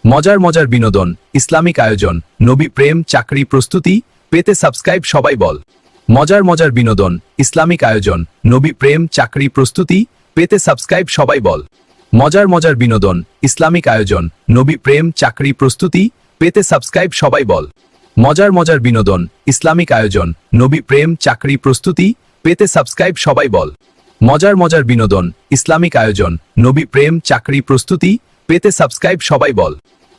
মজার মজার বিনোদন, ইসলামিক আয়োজন, নবী প্রেম, চাকরি প্রস্তুতি পেতে সাবস্ক্রাইব সবাই বল। মজার মজার বিনোদন, ইসলামিক আয়োজন, নবী প্রেম, চাকরি প্রস্তুতি পেতে সাবস্ক্রাইব সবাই বল। মজার মজার বিনোদন, ইসলামিক আয়োজন, নবী প্রেম, চাকরি প্রস্তুতি পেতে সাবস্ক্রাইব সবাই বল। মজার মজার বিনোদন, ইসলামিক আয়োজন, নবী প্রেম, চাকরি প্রস্তুতি পেতে সাবস্ক্রাইব সবাই বল। মজার মজার বিনোদন, ইসলামিক আয়োজন, নবী প্রেম, চাকরি প্রস্তুতি পেতে সাবস্ক্রাইব সবাই বল।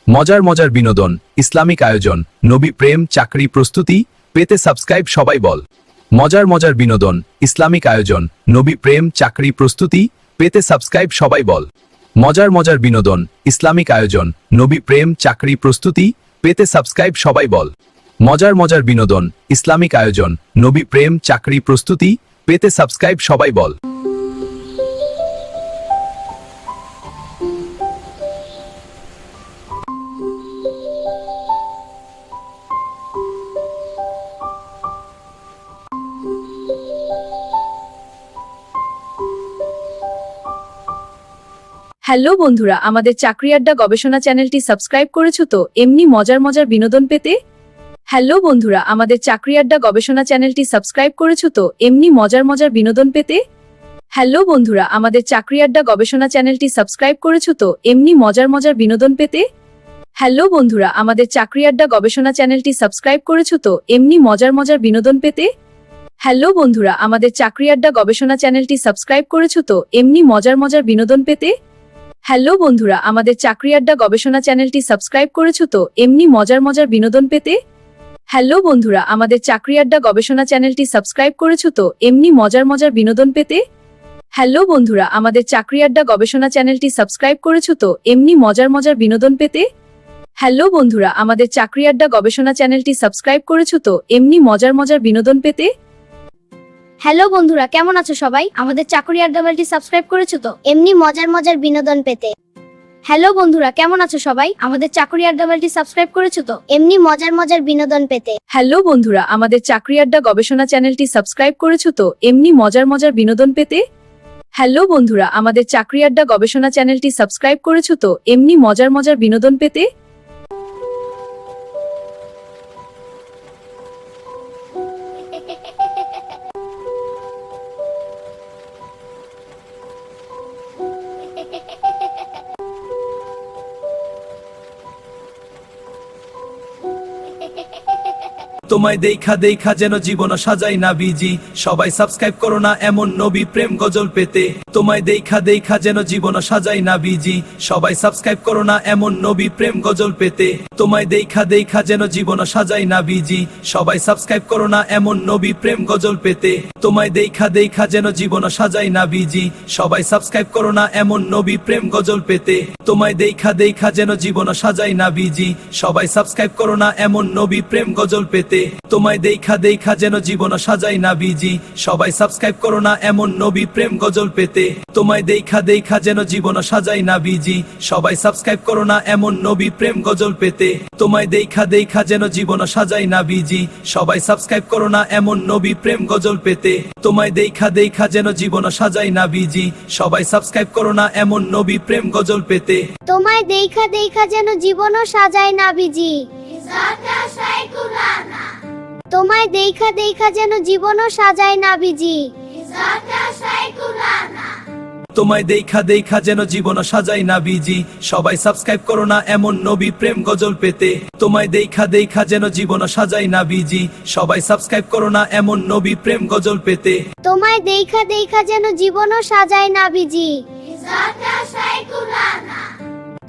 মজার মজার বিনোদন, ইসলামিক আয়োজন, নবী প্রেম, চাকরি প্রস্তুতি পেতে সাবস্ক্রাইব সবাই বল। মজার মজার বিনোদন, ইসলামিক আয়োজন, নবী প্রেম, চাকরি প্রস্তুতি পেতে সাবস্ক্রাইব সবাই বল। মজার মজার বিনোদন, ইসলামিক আয়োজন, নবী প্রেম, চাকরি প্রস্তুতি পেতে সাবস্ক্রাইব সবাই বল। মজার মজার বিনোদন, ইসলামিক আয়োজন, নবী প্রেম, চাকরি প্রস্তুতি পেতে সাবস্ক্রাইব সবাই বল। হ্যালো বন্ধুরা, আমাদের চাকরি আড্ডা গবেষণা চ্যানেলটি সাবস্ক্রাইব করেছো তো এমনি মজার মজার বিনোদন পেতে? হ্যালো বন্ধুরা, আমাদের চাকরি আড্ডা গবেষণা চ্যানেলটি সাবস্ক্রাইব করেছো তো এমনি মজার মজার বিনোদন পেতে? হ্যালো বন্ধুরা, আমাদের চাকরি আড্ডা গবেষণা চ্যানেলটি সাবস্ক্রাইব করেছো তো এমনি মজার মজার বিনোদন পেতে? হ্যালো বন্ধুরা, আমাদের চাকরি আড্ডা গবেষণা চ্যানেলটি সাবস্ক্রাইব করেছো তো এমনি মজার মজার বিনোদন পেতে? হ্যালো বন্ধুরা, আমাদের চাকরি আড্ডা গবেষণা চ্যানেলটি সাবস্ক্রাইব করেছো তো এমনি মজার মজার বিনোদন পেতে? হ্যালো বন্ধুরা, আমাদের চাকরি আড্ডা গবেষণা চ্যানেলটি সাবস্ক্রাইব করেছো তো এমনি মজার মজার বিনোদন পেতে? হ্যালো বন্ধুরা, আমাদের চাকরি আড্ডা গবেষণা চ্যানেলটি সাবস্ক্রাইব করেছো তো এমনি মজার মজার বিনোদন পেতে? হ্যালো বন্ধুরা, আমাদের চাকরি আড্ডা গবেষণা চ্যানেলটি সাবস্ক্রাইব করেছো তো এমনি মজার মজার বিনোদন পেতে? হ্যালো বন্ধুরা, আমাদের চাকরি আড্ডা গবেষণা চ্যানেলটি সাবস্ক্রাইব করেছো তো এমনি মজার মজার বিনোদন পেতে? হ্যালো বন্ধুরা, কেমন আছো সবাই? আমাদের চাকরি আড্ডাটি সাবস্ক্রাইব করেছো তো এমনি মজার মজার বিনোদন পেতে? হ্যালো বন্ধুরা, কেমন আছো সবাই? আমাদের চাকরি আড্ডাটি সাবস্ক্রাইব করেছো তো এমনি মজার মজার বিনোদন পেতে? হ্যালো বন্ধুরা, আমাদের চাকরি আড্ডা গবেষণা চ্যানেলটি সাবস্ক্রাইব করেছো তো এমনি মজার মজার বিনোদন পেতে? হ্যালো বন্ধুরা, আমাদের চাকরি আড্ডা গবেষণা চ্যানেলটি সাবস্ক্রাইব করেছো তো এমনি মজার মজার বিনোদন পেতে? তোমায় দেখা দেখা যেন জীবন সাজাই না বিজি, সবাই সাবস্ক্রাইব করো না এমন নবী প্রেম গজল পেতে। তোমায় দেখা দেখা যেন জীবন সাজাই না বিজি, সবাই সাবস্ক্রাইব করো না এমন নবী প্রেম গজল পেতে। তোমায় দেখা দেখা যেন জীবন সাজাই না বিজি, সবাই সাবস্ক্রাইব করো না এমন নবী প্রেম গজল পেতে। তোমায় দেখা দেখা যেন জীবন সাজাই না বিজি, সবাই সাবস্ক্রাইব করো না এমন নবী প্রেম গজল পেতে। তোমায় দেখা দেখা যেন জীবন সাজাই না বিজি, সবাই সাবস্ক্রাইব করো না এমন নবী প্রেম গজল পেতে। তোমায় দেখা দেখা যেন জীবন সাজাই না বিজি, সবাই সাবস্ক্রাইব করো না এমন নবী প্রেম গজল পেতে। তোমায় দেখা দেখা যেন জীবন সাজাই না বিজি, সবাই সাবস্ক্রাইব করো না এমন নবী প্রেম গজল পেতে। তোমায় দেখা দেখা যেন জীবন সাজাই না বিজি, সবাই সাবস্ক্রাইব করো না এমন নবী প্রেম গজল পেতে। তোমায় দেখা দেখা যেন জীবন সাজাই না বিজি, সবাই সাবস্ক্রাইব করো না এমন নবী প্রেম গজল পেতে। তোমায় দেখা দেখা যেন জীবনও সাজায় না বিজি, তোমায় দেখা দেখা যেন জীবনও সাজায় না বিজি। তোমায় দেখা দেখা যেন জীবন সাজাই না বিজি, সবাই সাবস্ক্রাইব করো না এমন নবী প্রেম গজল পেতে। তোমায় দেখা দেখা যেন জীবন সাজাই না বিজি, সবাই সাবস্ক্রাইব করো না এমন নবী প্রেম গজল পেতে। তোমায় দেখা দেখা যেন জীবনও সাজায় না বিজি,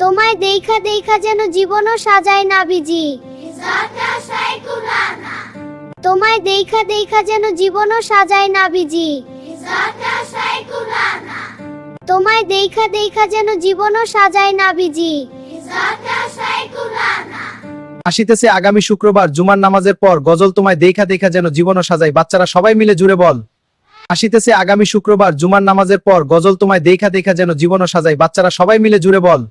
তোমায় দেখা দেখা যেন জীবনও সাজায় না বিজি। তোমায় দেখা দেখা যেন জীবনও সাজায় না বিজি, তোমায় দেখা দেখা যেন জীবনও সাজায় না বিজি। আসিতেছে আগামী শুক্রবার জুমার নামাজের পর গজল তোমায় দেখা দেখা যেন জীবনও সাজাই, বাচ্চারা সবাই মিলে জুড়ে বল। আসিতেছে আগামী শুক্রবার জুমার নামাজের পর গজল তোমায় দেখা দেখা যেন জীবনও সাজাই, বাচ্চারা সবাই মিলে জুড়ে বল।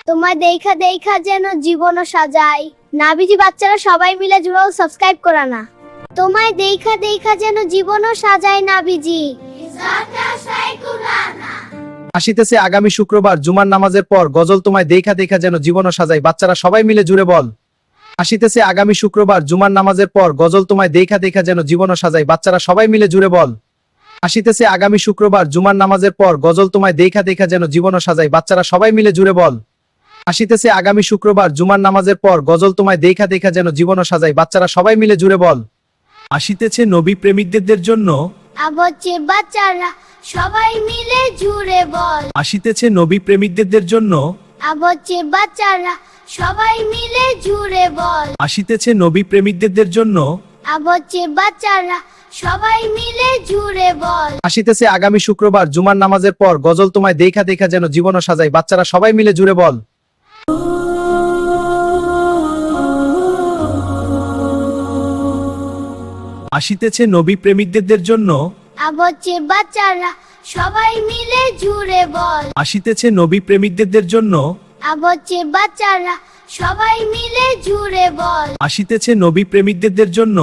তোমায় দেখা দেখা যেন জীবনও সাজায় না বিজি, বাচ্চারা সবাই মিলে জুড়েও সাবস্ক্রাইব করা না। তোমায় দেখা দেখা যেন জীবনও সাজায় না বিজি। আসিতেছে আগামী শুক্রবার জুমার নামাজের পর গজল তোমায় দেখা দেখা যেন জীবনও সাজাই বাচ্চারা সবাই মিলে জুড়ে বল। আসিতেছে আগামী শুক্রবার জুমার নামাজের পর গজল তোমায় দেখা দেখা যেন জীবনও সাজাই বাচ্চারা সবাই মিলে জুড়ে বল। আসিতেছে আগামী শুক্রবার জুমার নামাজের পর গজল তোমায় দেখা দেখা যেন জীবনও সাজাই বাচ্চারা সবাই মিলে জুড়ে বল। আসিতেছে আগামী শুক্রবার জুমার নামাজের পর গজল তোমায় দেখা দেখা যেন জীবনও সাজাই বাচ্চারা সবাই মিলে জুড়ে বল। আসিতেছে নবী প্রেমিকদের জন্য, আবচ্ছে বাচ্চারা সবাই মিলে জুড়ে বল। আসিতেছে নবী প্রেমিকদের জন্য, আবচ্ছে বাচ্চারা সবাই মিলে জুড়ে বল। আসিতেছে নবী প্রেমিকদের জন্য, আবচ্ছে বাচ্চারা সবাই মিলে জুড়ে বল। আসিতেছে আগামী শুক্রবার জুমার নামাজের পর গজল তোমায় দেখা দেখা যেন জীবনও সাজাই বাচ্চারা সবাই মিলে জুড়ে বল। আসিতেছে নবী প্রেমিকদের জন্য, আবচ্ছে বাচ্চারা সবাই মিলে জুড়ে বল। আসিতেছে নবী প্রেমিকদের জন্য, আবচ্ছে বাচ্চারা সবাই মিলে জুড়ে বল। আসিতেছে নবী প্রেমিকদের জন্য,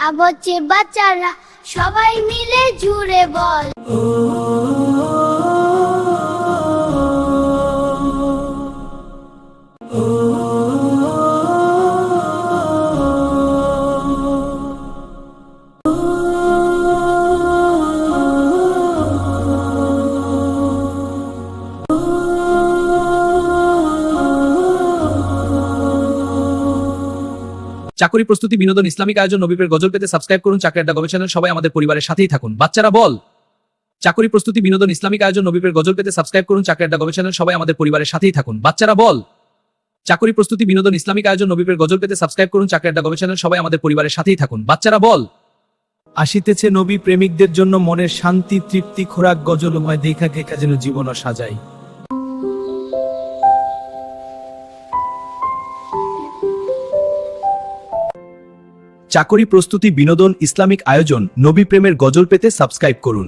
আবচ্ছে বাচ্চারা সবাই মিলে জুড়ে বল। চাকরি প্রস্তুতি বিনোদন ইসলামিক আয়োজন নবীপের গজল পেতে সাবস্ক্রাইব করুন চাকরি আড্ডা গবেষণা সবাই আমাদের পরিবারের সাথেই থাকুন বাচ্চারা বল। চাকরি প্রস্তুতি বিনোদন ইসলামিক আয়োজন নবীপের গজল পেতে সাবস্ক্রাইব করুন চাকরি আড্ডা গবেষণা সবাই আমাদের পরিবারের সাথেই থাকুন বাচ্চারা বল। চাকরি প্রস্তুতি বিনোদন ইসলামিক আয়োজন নবীপের গজল পেতে সাবস্ক্রাইব করুন চাকরি আড্ডা গবেষণা সবাই আমাদের পরিবারের সাথেই থাকুন বাচ্চারা বল। আসিতেছে নবী প্রেমিকদের জন্য মনের শান্তি তৃপ্তি খোরাক গজলময় দেখা দেখা যেন জীবনও সাজাই। চাকরি প্রস্তুতি বিনোদন ইসলামিক আয়োজন নবী প্রেমের গজল পেতে সাবস্ক্রাইব করুন।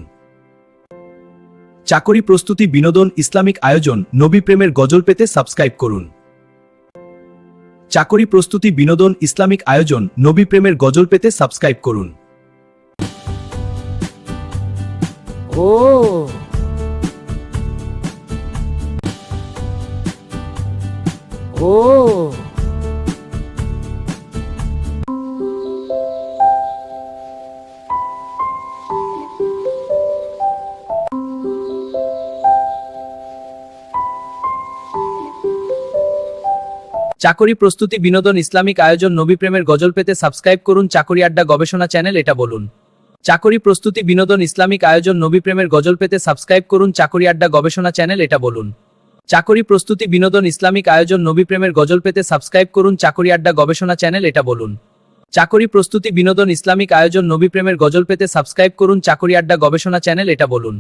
চাকরি প্রস্তুতি বিনোদন ইসলামিক আয়োজন নবী প্রেমের গজল পেতে সাবস্ক্রাইব করুন। চাকরি প্রস্তুতি বিনোদন ইসলামিক আয়োজন নবী প্রেমের গজল পেতে সাবস্ক্রাইব করুন। চাকরি প্রস্তুতি বিনোদন ইসলামিক আয়োজন নবী প্রেমের গজল পেতে সাবস্ক্রাইব করুন চাকরি আড্ডা গবেষণা চ্যানেল এটা বলুন। চাকরি প্রস্তুতি বিনোদন ইসলামিক আয়োজন নবী প্রেমের গজল পেতে সাবস্ক্রাইব করুন চাকরি আড্ডা গবেষণা চ্যানেল এটা বলুন। চাকরি প্রস্তুতি বিনোদন ইসলামিক আয়োজন নবী প্রেমের গজল পেতে সাবস্ক্রাইব করুন চাকরি আড্ডা গবেষণা চ্যানেল এটা বলুন। চাকরি প্রস্তুতি বিনোদন ইসলামিক আয়োজন নবী প্রেমের গজল পেতে সাবস্ক্রাইব করুন চাকরি আড্ডা গবেষণা চ্যানেল এটা বলুন।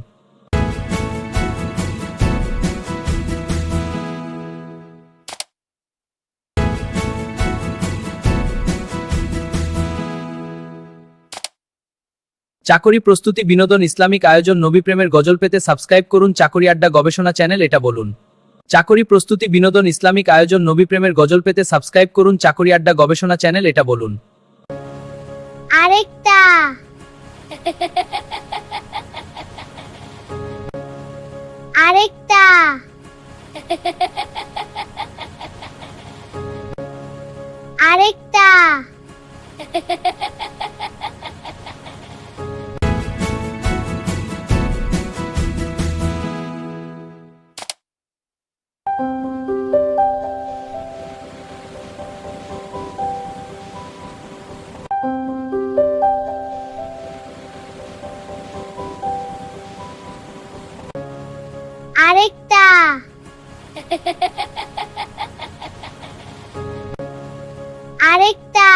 চাকরি প্রস্তুতি বিনোদন ইসলামিক আয়োজন নবী প্রেমের গজল পেতে সাবস্ক্রাইব করুন চাকরি আড্ডা গবেষণা চ্যানেল এটা বলুন। চাকরি প্রস্তুতি বিনোদন ইসলামিক আয়োজন নবী প্রেমের গজল পেতে সাবস্ক্রাইব করুন চাকরি আড্ডা গবেষণা চ্যানেল এটা বলুন। আরেকটা আরেকটা আরেকটা আরেকটা আরেকটা